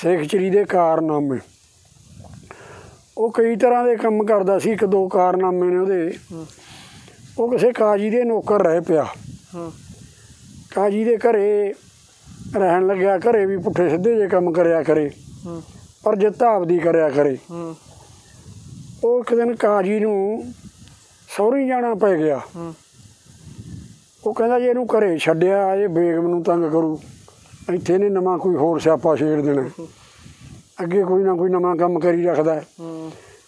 ਸੇਖਚਰੀ ਦੇ ਕਾਰਨਾਮੇ। ਉਹ ਕਈ ਤਰ੍ਹਾਂ ਦੇ ਕੰਮ ਕਰਦਾ ਸੀ। ਇੱਕ ਦੋ ਕਾਰਨਾਮੇ ਨੇ ਉਹਦੇ। ਉਹ ਕਿਸੇ ਕਾਜੀ ਦੇ ਨੌਕਰ ਰਹਿ ਪਿਆ। ਕਾਜੀ ਦੇ ਘਰੇ ਰਹਿਣ ਲੱਗਿਆ। ਘਰੇ ਵੀ ਪੁੱਠੇ ਸਿੱਧੇ ਜਿਹੇ ਕੰਮ ਕਰਿਆ ਕਰੇ, ਪਰ ਜਿੱਤ ਆਪਦੀ ਕਰਿਆ ਕਰੇ। ਉਹ ਇੱਕ ਦਿਨ ਕਾਜੀ ਨੂੰ ਸਹੁਰੀ ਜਾਣਾ ਪੈ ਗਿਆ। ਉਹ ਕਹਿੰਦਾ ਜੇ ਇਹਨੂੰ ਘਰੇ ਛੱਡਿਆ, ਇਹ ਬੇਗਮ ਨੂੰ ਤੰਗ ਕਰੂ, ਇੱਥੇ ਇਹਨੇ ਨਵਾਂ ਕੋਈ ਹੋਰ ਸਿਆਪਾ ਛੇੜ ਦੇਣਾ, ਅੱਗੇ ਕੋਈ ਨਾ ਕੋਈ ਨਵਾਂ ਕੰਮ ਕਰੀ ਰੱਖਦਾ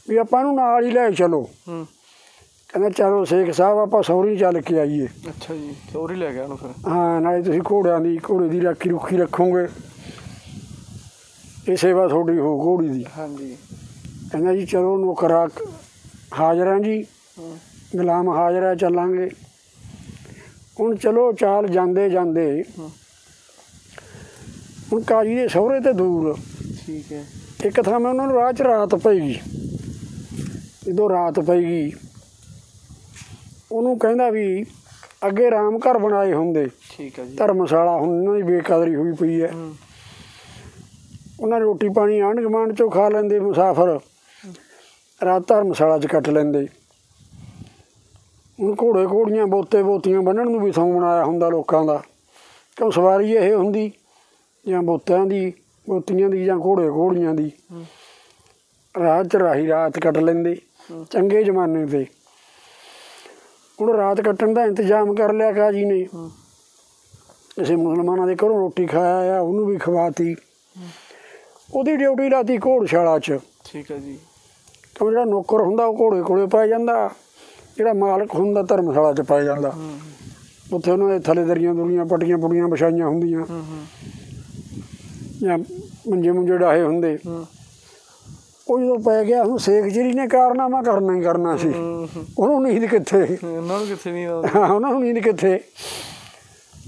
ਵੀ ਆਪਾਂ ਇਹਨੂੰ ਨਾਲ ਹੀ ਲੈ ਚਲੋ। ਕਹਿੰਦਾ ਚਲੋ ਸੇਖ ਸਾਹਿਬ ਆਪਾਂ ਸਹੁਰੀ ਚੱਲ ਕੇ ਆਈਏ। ਅੱਛਾ ਜੀ, ਸਹੁਰੀ ਲੈ ਗਿਆ ਉਹਨੂੰ ਫਿਰ? ਹਾਂ, ਨਾਲੇ ਤੁਸੀਂ ਘੋੜੇ ਦੀ ਰਾਖੀ ਰੁੱਖੀ ਰੱਖੋਗੇ, ਇਹ ਸੇਵਾ ਤੁਹਾਡੀ ਹੋ ਘੋੜੀ ਦੀ। ਹਾਂਜੀ। ਕਹਿੰਦਾ ਜੀ ਚਲੋ ਨੌਕਰ ਹਾਜ਼ਰ ਹਾਂ ਜੀ, ਗੁਲਾਮ ਹਾਜ਼ਰ ਹੈ, ਚੱਲਾਂਗੇ। ਹੁਣ ਚਲੋ ਚਾਲ ਜਾਂਦੇ ਜਾਂਦੇ ਹੁਣ ਕਾਜੀ ਦੇ ਸਹੁਰੇ ਤੇ ਦੂਰ। ਠੀਕ ਹੈ। ਇੱਕ ਥਾਂ ਮੈਂ ਉਹਨਾਂ ਨੂੰ ਰਾਹ 'ਚ ਰਾਤ ਪਈ ਗਈ। ਜਦੋਂ ਰਾਤ ਪਈ ਗਈ, ਉਹਨੂੰ ਕਹਿੰਦਾ ਵੀ ਅੱਗੇ ਰਾਮ ਘਰ ਬਣਾਏ ਹੁੰਦੇ। ਠੀਕ ਹੈ ਜੀ। ਧਰਮਸ਼ਾਲਾ ਹੁਣ ਇਹਨਾਂ ਦੀ ਬੇਕਦਰੀ ਹੋਈ ਪਈ ਹੈ। ਉਹਨਾਂ ਨੇ ਰੋਟੀ ਪਾਣੀ ਆਂਢ ਗੁਆਂਢ 'ਚੋਂ ਖਾ ਲੈਂਦੇ ਮੁਸਾਫਰ, ਰਾਤ ਧਰਮਸ਼ਾਲਾ 'ਚ ਕੱਟ ਲੈਂਦੇ। ਹੁਣ ਘੋੜੇ ਘੋੜੀਆਂ ਬੋਤੇ ਬੋਤੀਆਂ ਬੰਨ੍ਹਣ ਨੂੰ ਵੀ ਸੌਂ ਬਣਾਇਆ ਹੁੰਦਾ ਲੋਕਾਂ ਦਾ, ਕਿਉਂ ਸਵਾਰੀ ਇਹ ਹੁੰਦੀ ਜਾਂ ਬੋਤਿਆਂ ਦੀ, ਬੋਤੀਆਂ ਦੀ, ਜਾਂ ਘੋੜੇ ਘੋੜੀਆਂ ਦੀ। ਰਾਤ 'ਚ ਰਾਹੀ ਰਾਤ ਕੱਟ ਲੈਂਦੇ ਚੰਗੇ ਜ਼ਮਾਨੇ 'ਤੇ। ਹੁਣ ਰਾਤ ਕੱਟਣ ਦਾ ਇੰਤਜ਼ਾਮ ਕਰ ਲਿਆ ਕਾਜੀ ਨੇ। ਕਿਸੇ ਮੁਸਲਮਾਨਾਂ ਦੇ ਘਰੋਂ ਰੋਟੀ ਖਾਇਆ ਆ, ਉਹਨੂੰ ਵੀ ਖਵਾਤੀ। ਉਹਦੀ ਡਿਊਟੀ ਲਾਤੀ ਘੋੜਸ਼ਾਲਾ 'ਚ। ਠੀਕ ਹੈ ਜੀ। ਕਿਉਂ ਜਿਹੜਾ ਨੌਕਰ ਹੁੰਦਾ ਉਹ ਘੋੜੇ ਕੋਲੇ ਪੈ ਜਾਂਦਾ, ਜਿਹੜਾ ਮਾਲਕ ਹੁੰਦਾ ਧਰਮਸ਼ਾਲਾ 'ਚ ਪੈ ਜਾਂਦਾ। ਉੱਥੇ ਉਹਨਾਂ ਦੇ ਥੱਲੇ ਦਰੀਆਂ ਦੁਰੀਆਂ ਪੱਟੀਆਂ ਪੁੱਟੀਆਂ ਵਿਛਾਈਆਂ ਹੁੰਦੀਆਂ, ਜਾਂ ਮੰਜੇ ਮੁੰਜੇ ਡਾਹੇ ਹੁੰਦੇ। ਉਹ ਜਦੋਂ ਪੈ ਗਿਆ, ਹੁਣ ਸੇਖਚਰੀ ਨੇ ਕਾਰਨਾਮਾ ਕਰਨਾ ਹੀ ਕਰਨਾ ਸੀ। ਉਹਨੂੰ ਨੀਂਦ ਕਿੱਥੇ, ਉਹਨਾਂ ਨੂੰ ਕਿੱਥੇ ਨੀਂਦ ਆਉਂਦੀ? ਹਾਂ, ਉਹਨਾਂ ਨੂੰ ਨੀਂਦ ਕਿੱਥੇ।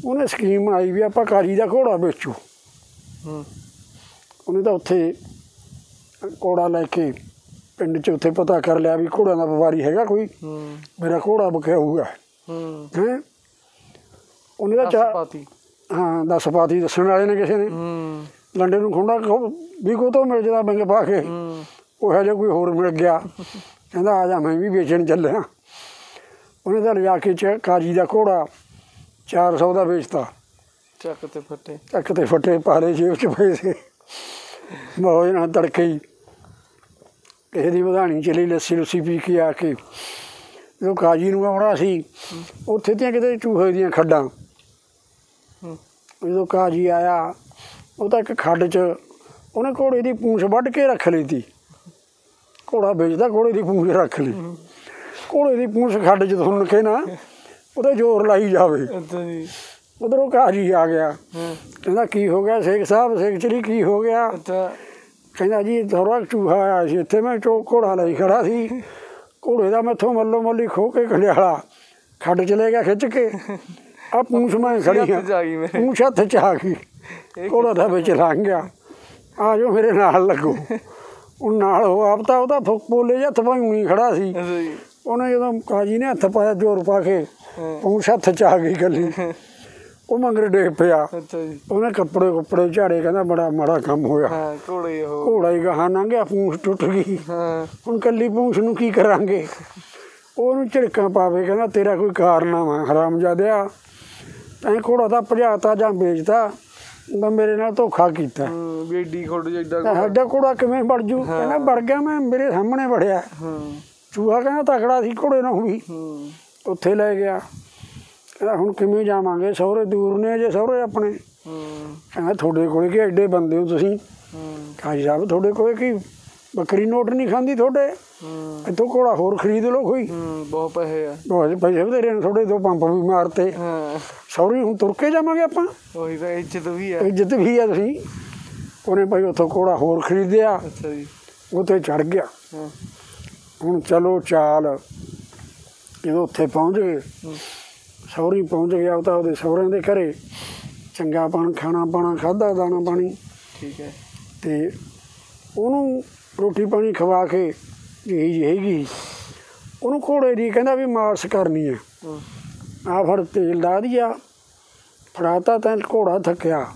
ਉਹਨੇ ਸਕੀਮ ਬਣਾਈ ਵੀ ਆਪਾਂ ਕਾਜੀ ਦਾ ਘੋੜਾ ਵੇਚੂ। ਉਹਨੇ ਤਾਂ ਉੱਥੇ ਘੋੜਾ ਲੈ ਕੇ ਪਿੰਡ 'ਚ ਉੱਥੇ ਪਤਾ ਕਰ ਲਿਆ ਵੀ ਘੋੜਿਆਂ ਦਾ ਵਪਾਰੀ ਹੈਗਾ ਕੋਈ, ਮੇਰਾ ਘੋੜਾ ਵਿਕਿਆ ਹੋਊਗਾ। ਹੈਂ, ਉਹਨੇ ਤਾਂ ਹਾਂ 10 ਪਾਤੀ ਦੱਸਣ ਵਾਲੇ ਨੇ ਕਿਸੇ ਨੇ। ਲੰਡੇ ਨੂੰ ਖੁੰਡਾ ਵੀ ਕੋ ਤੋਂ ਮਿਲ ਜਾਂਦਾ ਬੰਗੇ ਪਾ ਕੇ, ਉਹੋ ਜਿਹਾ ਕੋਈ ਹੋਰ ਮਿਲ ਗਿਆ। ਕਹਿੰਦਾ ਆ ਜਾ, ਮੈਂ ਵੀ ਵੇਚਣ ਚੱਲਿਆ। ਉਹਨੇ ਤਾਂ ਲਿਜਾ ਕੇ ਕਾਜੀ ਦਾ ਘੋੜਾ 400 ਦਾ ਵੇਚਤਾ। ਚੱਕ ਤੇ ਫੱਟੇ, ਚੱਕ ਤੇ ਫੱਟੇ ਪਾਲੇ ਜੇਬ 'ਚ ਪੈਸੇ। ਮੌਜ ਨਾਲ ਤੜਕੇ ਹੀ ਕਿਸੇ ਦੀ ਵਧਾਣੀ ਚਲੀ, ਲੱਸੀ ਲੁੱਸੀ ਪੀ ਕੇ ਆ ਕੇ ਜਦੋਂ ਕਾਜੀ ਨੂੰ ਆਉਣਾ ਸੀ, ਉੱਥੇ ਦੀਆਂ ਕਿਤੇ ਚੂਹੇ ਦੀਆਂ ਖੱਡਾਂ। ਜਦੋਂ ਕਾਜੀ ਆਇਆ, ਉਹ ਤਾਂ ਇੱਕ ਖੱਡ 'ਚ ਉਹਨੇ ਘੋੜੇ ਦੀ ਪੂੰਛ ਵੱਢ ਕੇ ਰੱਖ ਲਈ ਤੀ। ਘੋੜਾ ਵੇਚਦਾ, ਘੋੜੇ ਦੀ ਪੂੰਛ ਰੱਖ ਲਈ। ਘੋੜੇ ਦੀ ਪੂੰਛ ਖੱਡ 'ਚ ਤੁੰਨ ਕੇ ਨਾ ਉਹਦੇ ਜ਼ੋਰ ਲਾਈ ਜਾਵੇ। ਉੱਧਰੋਂ ਕਾਜੀ ਆ ਗਿਆ। ਕਹਿੰਦਾ ਕੀ ਹੋ ਗਿਆ ਸੇਖ ਸਾਹਿਬ, ਸੇਖਚਰੀ ਕੀ ਹੋ ਗਿਆ? ਕਹਿੰਦਾ ਜੀ ਥੋੜ੍ਹਾ ਚੂਹਾ ਆਇਆ ਸੀ ਇੱਥੇ, ਮੈਂ ਘੋੜਾ ਲਈ ਖੜਾ ਸੀ, ਘੋੜੇ ਦਾ ਮੈਥੋਂ ਮੱਲੋ ਮੱਲੀ ਖੋਹ ਕੇ ਕੰਡਿਆਲਾ ਖੱਡ 'ਚ ਲੈ ਗਿਆ ਖਿੱਚ ਕੇ। ਆਹ ਪੂੰਛ ਮੈਂ ਖੜੀ ਹਾਂ, ਪੂੰਛ ਹੱਥ 'ਚ ਆ ਗਈ, ਘੋੜਾ ਦਾ ਵਿੱਚ ਲੰਘ ਗਿਆ। ਆ ਜਾਓ ਮੇਰੇ ਨਾਲ ਲੱਗੋ। ਉਹ ਨਾਲ ਉਹ ਆਪ ਤਾਂ ਉਹਦਾ ਪੋਲੇ ਜਿਹੇ ਹੱਥ ਪਾਈ ਖੜਾ ਸੀ। ਉਹਨੇ ਜਦੋਂ ਕਾਜੀ ਨੇ ਹੱਥ ਪਾਇਆ ਜ਼ੋਰ ਪਾ ਕੇ, ਪੂੰਛ ਹੱਥ 'ਚ ਆ ਗਈ ਇਕੱਲੀ। ਉਹ ਮੰਗਰ ਡਿੱਗ ਪਿਆ। ਉਹਨੇ ਕੱਪੜੇ ਕੁੱਪੜੇ ਝਾੜੇ। ਕਹਿੰਦਾ ਬੜਾ ਮਾੜਾ ਕੰਮ ਹੋਇਆ, ਘੋੜਾ ਹੀ ਗਾਹਾਂ ਲੰਘ ਗਿਆ, ਪੂੰਛ ਟੁੱਟ ਗਈ। ਹੁਣ ਇਕੱਲੀ ਪੂੰਛ ਨੂੰ ਕੀ ਕਰਾਂਗੇ? ਉਹਨੂੰ ਝਿੜਕਾਂ ਪਾਵੇ। ਕਹਿੰਦਾ ਤੇਰਾ ਕੋਈ ਕਾਰਨਾਮਾ ਹਰਾਮਜ਼ਾਦਿਆ, ਤੈਂ ਘੋੜਾ ਤਾਂ ਭਜਾਤਾ ਜਾਂ ਵੇਚਤਾ, ਤਾਂ ਮੇਰੇ ਨਾਲ ਧੋਖਾ ਕੀਤਾ। ਸਾਡਾ ਘੋੜਾ ਕਿਵੇਂ ਵੜ ਜੂ? ਕਹਿੰਦਾ ਵੜ ਗਿਆ, ਮੈਂ ਮੇਰੇ ਸਾਹਮਣੇ ਵੜਿਆ। ਚੂਹਾ ਕਹਿੰਦਾ ਤਕੜਾ ਸੀ ਘੋੜੇ ਨੂੰ ਵੀ, ਉੱਥੇ ਲੈ ਗਿਆ। ਕਹਿੰਦਾ ਹੁਣ ਕਿਵੇਂ ਜਾਵਾਂਗੇ, ਸਹੁਰੇ ਦੂਰ ਨੇ ਜੇ ਸਹੁਰੇ ਆਪਣੇ। ਕਹਿੰਦਾ ਤੁਹਾਡੇ ਕੋਲ ਕੀ ਐਡੇ ਬੰਦੇ ਹੋ ਤੁਸੀਂ? ਕਾਜੀ ਸਾਹਿਬ ਤੁਹਾਡੇ ਕੋਲ ਕੀ ਬੱਕਰੀ ਨੋਟ ਨਹੀਂ ਖਾਂਦੀ ਤੁਹਾਡੇ? ਇੱਥੋਂ ਘੋੜਾ ਹੋਰ ਖਰੀਦ ਲਓ ਕੋਈ। ਬਹੁਤ ਪੈਸੇ ਆ, ਬਹੁਤ ਪੈਸੇ ਬਥੇਰੇ ਨੇ ਤੁਹਾਡੇ, 2 ਪੰਪ ਵੀ ਮਾਰਤੇ। ਸਹੁਰੇ ਹੁਣ ਤੁਰ ਕੇ ਜਾਵਾਂਗੇ ਆਪਾਂ? ਉਹੀ ਤਾਂ ਇੱਜ਼ਤ ਵੀ ਆ, ਇੱਜ਼ਤ ਵੀ ਆ। ਤੁਸੀਂ ਉਹਨੇ ਭਾਈ ਉੱਥੋਂ ਘੋੜਾ ਹੋਰ ਖਰੀਦਿਆ, ਉੱਥੇ ਚੜ੍ਹ ਗਿਆ। ਹੁਣ ਚਲੋ ਚਾਲ ਜਦੋਂ ਉੱਥੇ ਪਹੁੰਚ ਗਏ, ਸਹੁਰੀ ਪਹੁੰਚ ਗਿਆ। ਉਹ ਤਾਂ ਉਹਦੇ ਸਹੁਰਿਆਂ ਦੇ ਘਰੇ ਚੰਗਾ ਖਾਣਾ ਪਾਣਾ ਖਾਧਾ, ਦਾਣਾ ਪਾਣੀ। ਠੀਕ ਹੈ। ਅਤੇ ਉਹਨੂੰ ਰੋਟੀ ਪਾਣੀ ਖਵਾ ਕੇ ਜਿਹੀ ਹੈਗੀ, ਉਹਨੂੰ ਘੋੜੇ ਦੀ ਕਹਿੰਦਾ ਵੀ ਮਾਲਸ਼ ਕਰਨੀ ਹੈ। ਆਹ ਫੜ ਤੇਲ ਲਾ ਦਿਆ, ਫੜਾਤਾ। ਤੈਂ ਘੋੜਾ ਥੱਕਿਆ,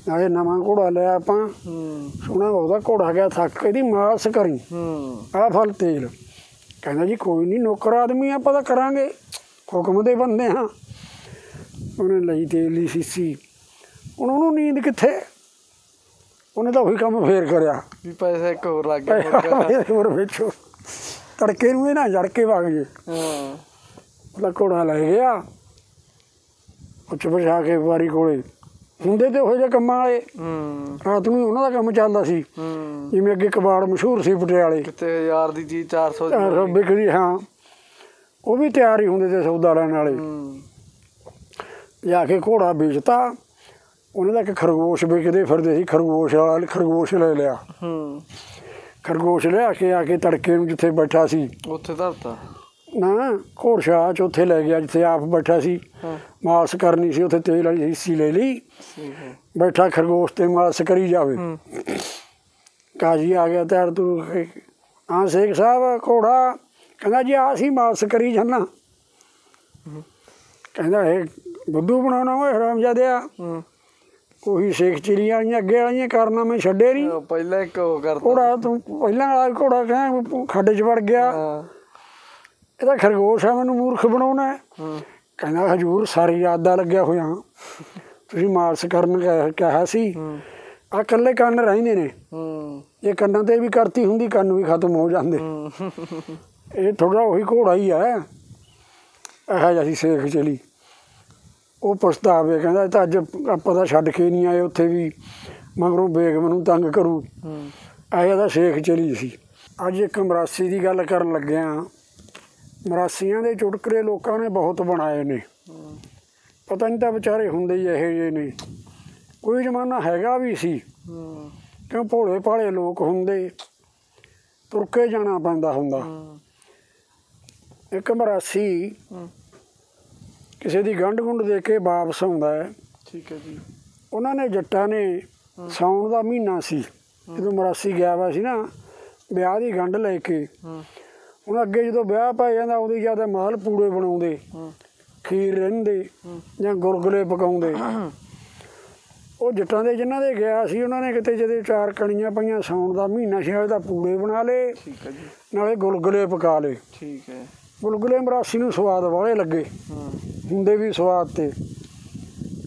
ਨਾਲੇ ਨਵਾਂ ਘੋੜਾ ਲਿਆ ਆਪਾਂ, ਸੋਹਣਾ ਬਹੁਤਾ ਘੋੜਾ ਗਿਆ, ਥੱਕ ਇਹਦੀ ਮਾਲਸ਼ ਕਰੀ, ਆਹ ਫਲ ਤੇਲ। ਕਹਿੰਦਾ ਜੀ ਕੋਈ ਨਹੀਂ, ਨੌਕਰ ਆਦਮੀ ਆਪਾਂ ਤਾਂ ਕਰਾਂਗੇ, ਹੁਕਮ ਦੇ ਬੰਦੇ ਹਾਂ। ਉਹਨੇ ਲਈ ਤੇਲ ਦੀ ਸੀਸੀ। ਹੁਣ ਉਹਨੂੰ ਨੀਂਦ ਕਿੱਥੇ, ਉਹਨੇ ਤਾਂ ਉਹੀ ਕੰਮ ਫੇਰ ਕਰਿਆ ਵੀ ਪੈਸਾ ਇੱਕ ਹੋਰ ਲੱਗ ਗਿਆ ਹੋਰ ਵੇਚੋ, ਤੜਕੇ ਨੂੰ ਇਹ ਨਾ ਜੜ ਕੇ ਵਗ ਜੇ। ਉਹਦਾ ਘੋੜਾ ਲੈ ਗਿਆ, ਉੱਚ ਪਛਾ ਕੇ ਵਾਰੀ ਕੋਲੇ ਹੁੰਦੇ ਤੇ ਉਹੋ ਜਿਹੇ ਕੰਮਾਂ ਵਾਲੇ। ਰਾਤ ਨੂੰ ਉਹਨਾਂ ਦਾ ਕੰਮ ਚੱਲਦਾ ਸੀ, ਜਿਵੇਂ ਅੱਗੇ ਕਬਾੜ ਮਸ਼ਹੂਰ ਸੀ ਪਟਿਆਲੇ, ਕਿਤੇ 1000 ਦੀ ਚੀਜ਼ 400 ਵਿਕਦੀ। ਹਾਂ, ਉਹ ਵੀ ਤਿਆਰ ਹੀ ਹੁੰਦੇ ਤੇ ਸੌਦਾ ਲੈਣ ਵਾਲੇ। ਜਾ ਕੇ ਘੋੜਾ ਵੇਚਤਾ। ਉਹਨੇ ਤਾਂ ਇੱਕ ਖਰਗੋਸ਼ ਵੇਚਦੇ ਫਿਰਦੇ ਸੀ, ਖਰਗੋਸ਼ ਵਾਲਾ ਖਰਗੋਸ਼ ਲੈ ਲਿਆ। ਖਰਗੋਸ਼ ਲਿਆ ਕੇ ਆ ਕੇ ਤੜਕੇ ਨੂੰ ਜਿੱਥੇ ਬੈਠਾ ਸੀ ਉੱਥੇ ਧਰਤਾ ਨਾ, ਘੋੜਸ਼ਾਹ 'ਚ ਉੱਥੇ ਲੈ ਗਿਆ ਜਿੱਥੇ ਆਪ ਬੈਠਾ ਸੀ। ਮਾਲਸ਼ ਕਰਨੀ ਸੀ, ਉੱਥੇ ਤੇਲ ਵਾਲੀ ਹੀਸੀ ਲੈ ਲਈ, ਬੈਠਾ ਖਰਗੋਸ਼ ਤੇ ਮਾਲਸ਼ ਕਰੀ ਜਾਵੇ। ਕਾਜੀ ਆ ਗਿਆ ਤਿਆਰ ਤੁਰ ਕੇ, ਹਾਂ ਸ਼ੇਖ ਸਾਹਿਬ ਘੋੜਾ। ਕਹਿੰਦਾ ਜੀ ਆਹ ਸੀ ਮਾਲਸ਼ ਕਰੀ ਜਾਂਦਾ। ਕਹਿੰਦਾ ਇਹ ਬੁੱਧੂ ਬਣਾਉਣਾ ਓਏ ਹਰਾਮਜ਼ਾਦਿਆ, ਉਹੀ ਸ਼ੇਖ ਚਿੜੀਆਂ ਵਾਲੀਆਂ ਅੱਗੇ ਵਾਲੀਆਂ ਕਰਨਾ ਮੈਂ ਛੱਡੇ ਨਹੀਂ। ਪਹਿਲਾਂ ਇੱਕ ਉਹ ਕਰਦਾ ਘੋੜਾ ਤੂੰ ਪਹਿਲਾਂ ਵਾਲਾ ਘੋੜਾ ਕਹਿੰਦਾ ਖੱਡ 'ਚ ਵੜ ਗਿਆ, ਇਹਦਾ ਖਰਗੋਸ਼ ਆ, ਮੈਨੂੰ ਮੂਰਖ ਬਣਾਉਣਾ। ਕਹਿੰਦਾ ਹਜ਼ੂਰ ਸਾਰੀ ਰਾਤ ਦਾ ਲੱਗਿਆ ਹੋਇਆ, ਤੁਸੀਂ ਮਾਲਸ਼ ਕਰਨ ਕਿਹਾ ਸੀ, ਆਹ ਇਕੱਲੇ ਕੰਨ ਰਹਿੰਦੇ ਨੇ, ਇਹ ਕੰਨਾਂ 'ਤੇ ਵੀ ਕਰਤੀ ਹੁੰਦੀ ਕੰਨ ਵੀ ਖਤਮ ਹੋ ਜਾਂਦੇ। ਇਹ ਥੋੜ੍ਹਾ ਉਹੀ ਘੋੜਾ ਹੀ ਹੈ, ਇਹੋ ਜਿਹਾ ਸੀ ਸ਼ੇਖ ਚਲੀ। ਉਹ ਪਛਤਾਵੇ, ਕਹਿੰਦਾ ਇਹ ਤਾਂ ਅੱਜ ਆਪਾਂ ਤਾਂ ਛੱਡ ਕੇ ਨਹੀਂ ਆਏ, ਉੱਥੇ ਵੀ ਮਗਰੋਂ ਬੇਗਮ ਨੂੰ ਤੰਗ ਕਰੂ। ਇਹੋ ਜਿਹਾ ਸ਼ੇਖ ਚਲੀ ਸੀ। ਅੱਜ ਇੱਕ ਮਰਾਸੀ ਦੀ ਗੱਲ ਕਰਨ ਲੱਗਿਆ। ਮਰਾਸੀਆਂ ਦੇ ਚੁਟਕਲੇ ਲੋਕਾਂ ਨੇ ਬਹੁਤ ਬਣਾਏ ਨੇ, ਪਤਾ ਨਹੀਂ ਤਾਂ ਵਿਚਾਰੇ ਹੁੰਦੇ ਹੀ ਇਹੋ ਜਿਹੇ ਨੇ। ਕੋਈ ਜ਼ਮਾਨਾ ਹੈਗਾ ਵੀ ਸੀ, ਕਿਉਂ ਭੋਲੇ ਭਾਲੇ ਲੋਕ ਹੁੰਦੇ, ਤੁਰ ਕੇ ਜਾਣਾ ਪੈਂਦਾ ਹੁੰਦਾ। ਇੱਕ ਮਰਾਸੀ ਕਿਸੇ ਦੀ ਗੰਢ ਗੁੰਢ ਦੇ ਕੇ ਵਾਪਸ ਆਉਂਦਾ ਹੈ। ਠੀਕ ਹੈ ਜੀ। ਉਹਨਾਂ ਨੇ ਜੱਟਾਂ ਨੇ ਸਾਉਣ ਦਾ ਮਹੀਨਾ ਸੀ ਜਦੋਂ ਮਰਾਸੀ ਗਿਆ ਵਾ ਸੀ ਨਾ, ਵਿਆਹ ਦੀ ਗੰਢ ਲੈ ਕੇ। ਹੁਣ ਅੱਗੇ ਜਦੋਂ ਵਿਆਹ ਪੈ ਜਾਂਦਾ ਉਹਦੀ ਜ਼ਿਆਦਾ ਮਾਲ ਪੂੜੇ ਬਣਾਉਂਦੇ, ਖੀਰ ਰਹਿੰਦੇ ਜਾਂ ਗੁਲਗੁਲੇ ਪਕਾਉਂਦੇ। ਉਹ ਜੱਟਾਂ ਦੇ ਜਿਨ੍ਹਾਂ ਦੇ ਗਿਆ ਸੀ, ਉਹਨਾਂ ਨੇ ਕਿਤੇ ਜਦੋਂ 4 ਕਣੀਆਂ ਪਈਆਂ, ਸਾਉਣ ਦਾ ਮਹੀਨਾ ਸੀ, ਉਹਦਾ ਪੂੜੇ ਬਣਾ ਲਏ, ਨਾਲੇ ਗੁਲਗੁਲੇ ਪਕਾ ਲਏ। ਠੀਕ ਹੈ। ਗੁਲਗੁਲੇ ਮਰਾਸੀ ਨੂੰ ਸਵਾਦ ਵਾਲੇ ਲੱਗੇ, ਹੁੰਦੇ ਵੀ ਸਵਾਦ ਤੇ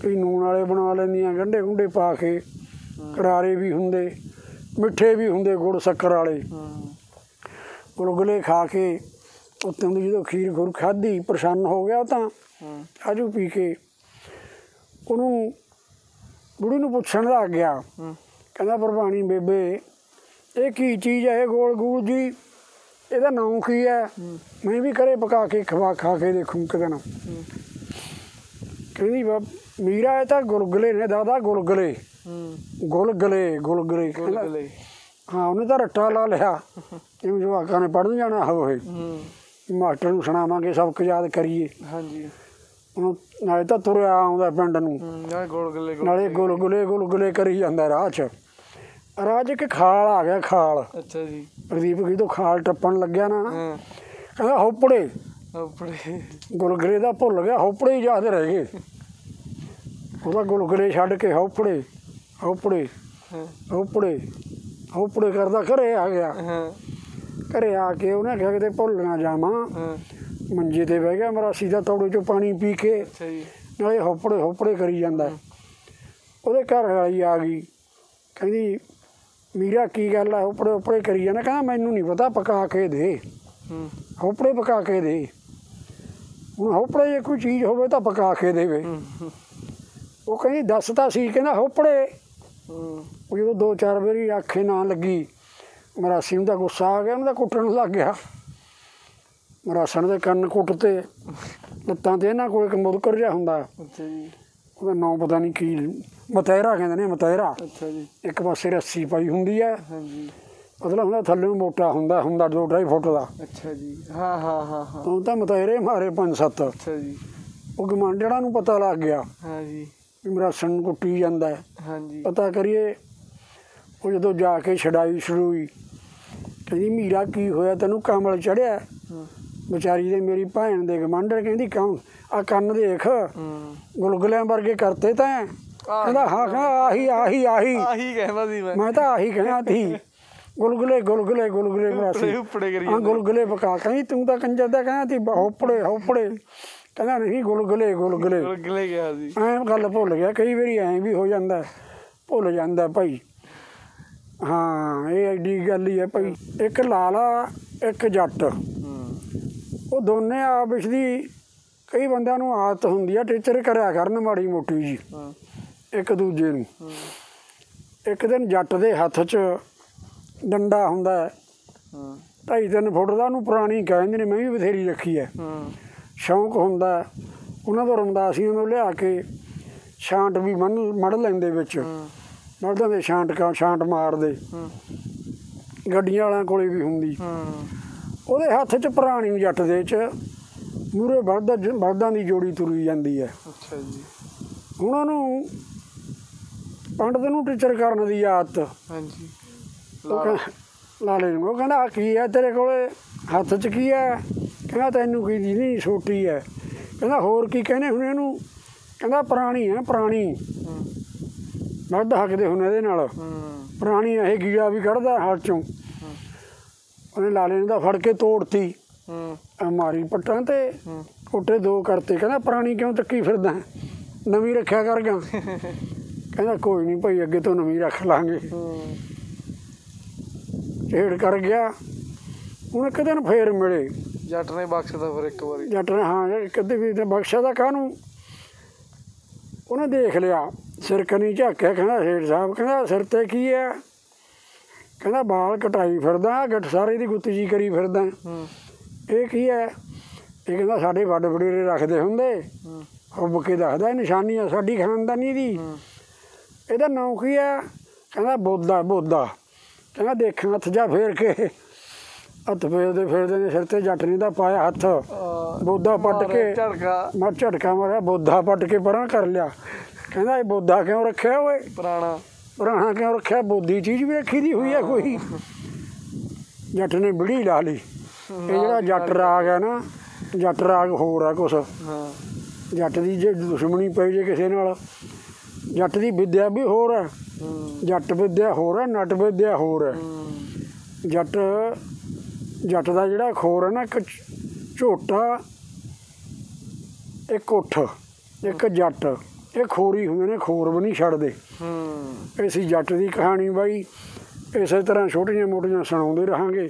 ਕਈ ਨੂਣ ਵਾਲੇ ਬਣਾ ਲੈਂਦੀਆਂ, ਗੰਢੇ ਗੁੰਢੇ ਪਾ ਕੇ, ਕਰਾਰੇ ਵੀ ਹੁੰਦੇ, ਮਿੱਠੇ ਵੀ ਹੁੰਦੇ, ਗੁੜ ਸ਼ੱਕਰ ਵਾਲੇ। ਗੁਲਗੁਲੇ ਖਾ ਕੇ ਉੱਤੋਂ ਦੀ ਜਦੋਂ ਖੀਰ ਖੁਰ ਖਾਧੀ, ਪ੍ਰਸੰਨ ਹੋ ਗਿਆ। ਉਹ ਤਾਂ ਆਜੂ ਪੀ ਕੇ ਉਹਨੂੰ ਬੁੜੀ ਨੂੰ ਪੁੱਛਣ ਲੱਗ ਗਿਆ। ਕਹਿੰਦਾ ਪ੍ਰਭਾਣੀ ਬੇਬੇ, ਇਹ ਕੀ ਚੀਜ਼ ਹੈ ਇਹ ਗੋਲ ਗੂਲ ਜੀ, ਇਹਦਾ ਨਾਂ ਕੀ ਹੈ? ਮੈਂ ਵੀ ਘਰੇ ਪਕਾ ਕੇ ਖਾ ਕੇ ਦੇਖੂੰ ਕਿਤੇ ਨਾ। ਕਹਿੰਦੀ ਮੀਰਾ ਇਹ ਤਾਂ ਗੁਲਗੁਲੇ ਨੇ ਦਾਦਾ, ਗੁਲਗੁਲੇ ਗੁਲਗੁਲੇ ਗੁਲਗੁਲੇ। ਹਾਂ, ਉਹਨੇ ਤਾਂ ਰੱਟਾ ਲਾ ਲਿਆ, ਜਿਵੇਂ ਜਵਾਕਾਂ ਨੇ ਪੜ੍ਹਨ ਜਾਣਾ ਹੋਵੇ, ਮਾਸਟਰ ਨੂੰ ਸੁਣਾਵਾਂਗੇ, ਸਬਕ ਯਾਦ ਕਰੀਏ। ਹਾਂਜੀ। ਉਹਨੂੰ ਨਾਲੇ ਤਾਂ ਤੁਰਿਆ ਆਉਂਦਾ ਪਿੰਡ ਨੂੰ, ਨਾਲੇ ਗੁਲਗੁਲੇ ਗੁਲਗੁਲੇ ਕਰੀ ਜਾਂਦਾ ਰਾਹ 'ਚ। ਰਾਹ 'ਚ ਇੱਕ ਖਾਲ ਆ ਗਿਆ, ਖਾਲ। ਅੱਛਾ ਜੀ। ਪ੍ਰਦੀਪ ਜਦੋਂ ਖਾਲ ਟੱਪਣ ਲੱਗਿਆ ਨਾ, ਕਹਿੰਦਾ ਹੋਪੜੇ ਗੁਲਗੁਲੇ ਦਾ ਭੁੱਲ ਗਿਆ, ਹੋਪੜੇ ਹੀ ਯਾਦ ਰਹਿ ਗਏ। ਉਹਦਾ ਗੁਲਗੁਲੇ ਛੱਡ ਕੇ ਹੋਪੜੇ ਹੋਪੜੇ ਹੋਪੜੇ ਹੋਪੜੇ ਕਰਦਾ ਘਰੇ ਆ ਗਿਆ। ਘਰੇ ਆ ਕੇ ਉਹਨੇ ਕਿਹਾ ਕਿਤੇ ਭੁੱਲ ਨਾ ਜਾਵਾਂ, ਮੰਜੇ 'ਤੇ ਬਹਿ ਗਿਆ ਮਰਾਸੀ ਦਾ, ਤੌੜੇ 'ਚੋਂ ਪਾਣੀ ਪੀ ਕੇ, ਨਾਲੇ ਹੋਪੜੇ ਹੋਪੜੇ ਕਰੀ ਜਾਂਦਾ। ਉਹਦੇ ਘਰ ਵਾਲੀ ਆ ਗਈ, ਕਹਿੰਦੀ ਮੀਰਾ ਕੀ ਗੱਲ ਆ, ਹੋਪੜੇ ਹੋਪੜੇ ਕਰੀ ਜਾਂਦਾ? ਕਹਿੰਦਾ ਮੈਨੂੰ ਨਹੀਂ ਪਤਾ, ਪਕਾ ਕੇ ਦੇ, ਹੋਪੜੇ ਪਕਾ ਕੇ ਦੇ। ਹੁਣ ਹੋਪੜੇ ਜੇ ਕੋਈ ਚੀਜ਼ ਹੋਵੇ ਤਾਂ ਪਕਾ ਕੇ ਦੇਵੇ। ਉਹ ਕਹਿੰਦੀ ਦੱਸ ਤਾਂ ਸੀ, ਕਹਿੰਦਾ ਹੋਪੜੇ। ਉਹ ਜਦੋਂ 2-4 ਵਾਰੀ ਆਖੇ ਨਾ ਲੱਗੀ, ਮਰਾਸੀ ਨੂੰ ਤਾਂ ਗੁੱਸਾ ਆ ਗਿਆ, ਉਹਨੂੰ ਤਾਂ ਕੁੱਟਣ ਲੱਗ ਗਿਆ। ਮਰਾਸਣ ਦੇ ਕੰਨ ਕੁੱਟ ਤੇ ਲੱਤਾਂ 'ਤੇ ਇਹਨਾਂ ਕੋਲ ਇੱਕ ਮੁਦਕਰ ਜਿਹਾ ਹੁੰਦਾ, ਉਹਦਾ ਨਾਂ ਪਤਾ ਨਹੀਂ ਕੀ, ਮਤੈਰਾ ਕਹਿੰਦੇ ਨੇ, ਮਤੈਰਾ। ਇੱਕ ਪਾਸੇ ਰੱਸੀ ਪਾਈ ਹੁੰਦੀ ਹੈ, ਮਤਲਬ ਹੁੰਦਾ ਥੱਲੇ ਨੂੰ ਮੋਟਾ ਹੁੰਦਾ 2-2.5 ਫੁੱਟ ਦਾ। ਅੱਛਾ ਜੀ। ਹਾਂ ਹਾਂ ਹਾਂ ਹਾਂ। ਹੁਣ ਤਾਂ ਮਤੈਰੇ ਮਾਰੇ 5-7। ਅੱਛਾ ਜੀ। ਉਹ ਗਮਾਂਡੜਾਂ ਨੂੰ ਪਤਾ ਲੱਗ ਗਿਆ ਹਾਂਜੀ ਵੀ ਮਰਾਸਣ ਨੂੰ ਕੁੱਟੀ ਜਾਂਦਾ। ਹਾਂਜੀ। ਪਤਾ ਕਰੀਏ। ਉਹ ਜਦੋਂ ਜਾ ਕੇ ਛਡਾਈ ਛਡੂਈ, ਕਹਿੰਦੀ ਮੀਰਾ ਕੀ ਹੋਇਆ ਤੈਨੂੰ, ਕਮਲ ਚੜਿਆ? ਵਿਚਾਰੀ ਦੇ ਮੇਰੀ ਭੈਣ ਦੇ ਗਮਾਂਡਰ। ਕਹਿੰਦੀ ਆਹ ਕੰਨ ਦੇਖ, ਗੁਲਗੁਲਿਆਂ ਵਰਗੇ ਕਰਤੇ ਤੈਂ, ਕਹਿੰਦਾ ਹਾਂ, ਕਹਿੰਦਾ ਆਹੀ ਆਹੀ ਆਹੀ ਆਹੀ ਕਹਿੰਦਾ ਸੀ ਮੈਂ ਤਾਂ ਆਹੀ ਕਹਿਣਾ ਸੀ। ਗੁਲਗੁਲੇ ਗੁਲਗੁਲੇ ਗੁਲਗੁਲੇ ਬਣਾਸੀ ਉੱਪੜੇ ਕਰੀ ਹਾਂ ਗੁਲਗੁਲੇ ਪਕਾ, ਕਹਿੰਦੀ ਤੂੰ ਤਾਂ ਕੰਜਰ ਦਾ ਕਹਿੰਦਾ ਸੀ ਹੋਪੜੇ ਹੋਪੜੇ, ਕਹਿੰਦਾ ਨਹੀਂ ਗੁਲਗੁਲੇ ਗੁਲਗੁਲੇ। ਗੁਲਗੁਲੇ ਗਿਆ ਸੀ। ਐਂ ਗੱਲ ਭੁੱਲ ਗਿਆ, ਕਈ ਵਾਰੀ ਐਂ ਵੀ ਹੋ ਜਾਂਦਾ, ਭੁੱਲ ਜਾਂਦਾ ਭਾਈ। ਹਾਂ ਇਹ ਐਡੀ ਗੱਲ ਹੀ ਹੈ ਭਾਈ। ਇੱਕ ਲਾਲਾ ਇੱਕ ਜੱਟ, ਉਹ ਦੋਨੇ ਆਪਸ ਦੀ ਕਈ ਬੰਦਿਆਂ ਨੂੰ ਆਦਤ ਹੁੰਦੀ ਆ ਟੀਚਰ ਕਰਿਆ ਕਰਨ ਮਾੜੀ ਮੋਟੀ ਜੀ ਇੱਕ ਦੂਜੇ ਨੂੰ। ਇੱਕ ਦਿਨ ਜੱਟ ਦੇ ਹੱਥ 'ਚ ਡੰਡਾ ਹੁੰਦਾ 2.5-3 ਫੁੱਟ ਦਾ, ਉਹਨੂੰ ਪੁਰਾਣੀ ਕਹਿੰਦੇ ਨੇ, ਮੈਂ ਵੀ ਬਥੇਰੀ ਰੱਖੀ ਹੈ। ਸ਼ੌਂਕ ਹੁੰਦਾ ਉਹਨਾਂ ਤੋਂ, ਰਮਦਾਸੀਆਂ ਨੂੰ ਲਿਆ ਕੇ ਛਾਂਟ ਵੀ ਮੜ ਲੈਂਦੇ ਵਿੱਚ, ਮੜਦਾਂ ਦੇ ਛਾਂਟ ਮਾਰਦੇ, ਗੱਡੀਆਂ ਵਾਲਿਆਂ ਕੋਲੇ ਵੀ ਹੁੰਦੀ। ਉਹਦੇ ਹੱਥ 'ਚ ਪੁਰਾਣੀ ਜੱਟ ਦੇ 'ਚ ਮੂਹਰੇ ਬਲਦਾਂ ਦੀ ਜੋੜੀ ਤੁਰੀ ਜਾਂਦੀ ਹੈ। ਅੱਛਾ ਜੀ। ਹੁਣ ਉਹਨੂੰ ਪੰਡਤ ਨੂੰ ਟੀਚਰ ਕਰਨ ਦੀ ਆਦਤ। ਹਾਂਜੀ। ਲਾਲੇ ਨੂੰ ਉਹ ਕਹਿੰਦਾ ਕੀ ਹੈ ਤੇਰੇ ਕੋਲੇ ਹੱਥ 'ਚ, ਕੀ ਹੈ? ਕਹਿੰਦਾ ਤੈਨੂੰ ਕੀ ਦੀ ਨਹੀਂ ਛੋਟੀ ਹੈ। ਕਹਿੰਦਾ ਹੋਰ ਕੀ ਕਹਿੰਦੇ ਹੁਣ ਇਹਨੂੰ? ਕਹਿੰਦਾ ਪੁਰਾਣੀ ਹੈ ਪੁਰਾਣੀ, ਬਲਦ ਹੱਕਦੇ ਹੁਣ ਇਹਦੇ ਨਾਲ, ਪੁਰਾਣੀ ਇਹ ਗੀੜਾ ਵੀ ਕੱਢਦਾ ਹਲ 'ਚੋਂ। ਉਹਨੇ ਲਾਲੇ ਨੇ ਤਾਂ ਫੜ ਕੇ ਤੋੜਤੀ, ਮਾਰੀ ਪੱਟਾਂ ਤੇ ਕੋਟੇ 2 ਕਰਤੇ। ਕਹਿੰਦਾ ਪੁਰਾਣੀ ਕਿਉਂ ਚੱਕੀ ਫਿਰਦਾ, ਨਵੀਂ ਰੱਖਿਆ ਕਰ ਗਿਆ। ਕਹਿੰਦਾ ਕੋਈ ਨਹੀਂ ਭਾਈ, ਅੱਗੇ ਤੋਂ ਨਵੀਂ ਰੱਖ ਲਾਂਗੇ। ਢੇੜ ਕਰ ਗਿਆ। ਹੁਣ ਇੱਕ ਦਿਨ ਫੇਰ ਮਿਲੇ, ਜੱਟ ਨੇ ਬਖਸ਼ਦਾ ਫਿਰ ਇੱਕ ਵਾਰੀ। ਜੱਟ ਨੇ ਹਾਂ ਇੱਕ ਅੱਧੀ ਵੀ ਬਖਸ਼ਿਆ ਦਾ ਕਾਹਨੂੰ। ਉਹਨੇ ਦੇਖ ਲਿਆ, ਸਿਰ ਕਨੀ ਝਾਕਿਆ, ਕਹਿੰਦਾ ਸੇਠ ਸਾਹਿਬ, ਕਹਿੰਦਾ ਸਿਰ 'ਤੇ ਕੀ ਹੈ? ਕਹਿੰਦਾ ਬਾਲ ਕਟਾਈ ਫਿਰਦਾ, ਗਿੱਠ ਸਾਰੇ ਦੀ ਗੁੱਤੀ ਜੀ ਕਰੀ ਫਿਰਦਾ। ਇਹ ਕੀ ਹੈ? ਇਹ ਕਹਿੰਦਾ ਸਾਡੇ ਵੱਡ ਵਡੇਰੇ ਰੱਖਦੇ ਹੁੰਦੇ, ਹੁੱਬ ਕੇ ਦੱਸਦਾ, ਨਿਸ਼ਾਨੀ ਆ ਸਾਡੀ ਖਾਨਦਾਨੀ ਦੀ। ਇਹਦਾ ਨਾਂ ਕੀ ਹੈ? ਕਹਿੰਦਾ ਬੋਦਾ ਬੋਦਾ। ਕਹਿੰਦਾ ਦੇਖਾਂ ਹੱਥ ਜਾ ਫੇਰ ਕੇ, ਹੱਥ ਫੇਰਦੇ ਫੇਰਦੇ ਨੇ ਸਿਰ 'ਤੇ ਜੱਟ ਨੇ ਦਾ ਪਾਇਆ ਹੱਥ, ਬੋਦਾ ਪੱਟ ਕੇ ਮੈਂ ਝਟਕਾ ਮਾਰਿਆ, ਬੋਦਾ ਪੱਟ ਕੇ ਪਰਾਂ ਕਰ ਲਿਆ। ਕਹਿੰਦਾ ਇਹ ਬੋਦਾ ਕਿਉਂ ਰੱਖਿਆ ਓਏ? ਪੁਰਾਣਾ ਕਿਉਂ ਰੱਖਿਆ? ਬੋਦੀ ਚੀਜ਼ ਵੀ ਰੱਖੀ ਦੀ ਹੋਈ ਹੈ ਕੋਈ? ਜੱਟ ਨੇ ਬਿੜੀ ਲਾ ਲਈ। ਇਹ ਜਿਹੜਾ ਜੱਟ ਰਾਗ ਹੈ ਨਾ, ਜੱਟ ਰਾਗ ਹੋਰ ਆ ਕੁਛ। ਜੱਟ ਦੀ ਜੇ ਦੁਸ਼ਮਣੀ ਪੈ ਜੇ ਕਿਸੇ ਨਾਲ, ਜੱਟ ਦੀ ਵਿੱਦਿਆ ਵੀ ਹੋਰ ਹੈ। ਜੱਟ ਵਿੱਦਿਆ ਹੋਰ ਹੈ, ਨੱਟ ਵਿੱਦਿਆ ਹੋਰ ਹੈ। ਜੱਟ ਦਾ ਜਿਹੜਾ ਖੋਰ ਹੈ ਨਾ, ਇੱਕ ਝੋਟਾ, ਇੱਕ ਉੱਠ, ਇੱਕ ਜੱਟ, ਇਹ ਖੋਰੀ ਹੁੰਦੇ ਨੇ, ਖੋਰ ਵੀ ਨਹੀਂ ਛੱਡਦੇ। ਇਹ ਸੀ ਜੱਟ ਦੀ ਕਹਾਣੀ ਬਾਈ। ਇਸੇ ਤਰ੍ਹਾਂ ਛੋਟੀਆਂ ਮੋਟੀਆਂ ਸੁਣਾਉਂਦੇ ਰਹਾਂਗੇ।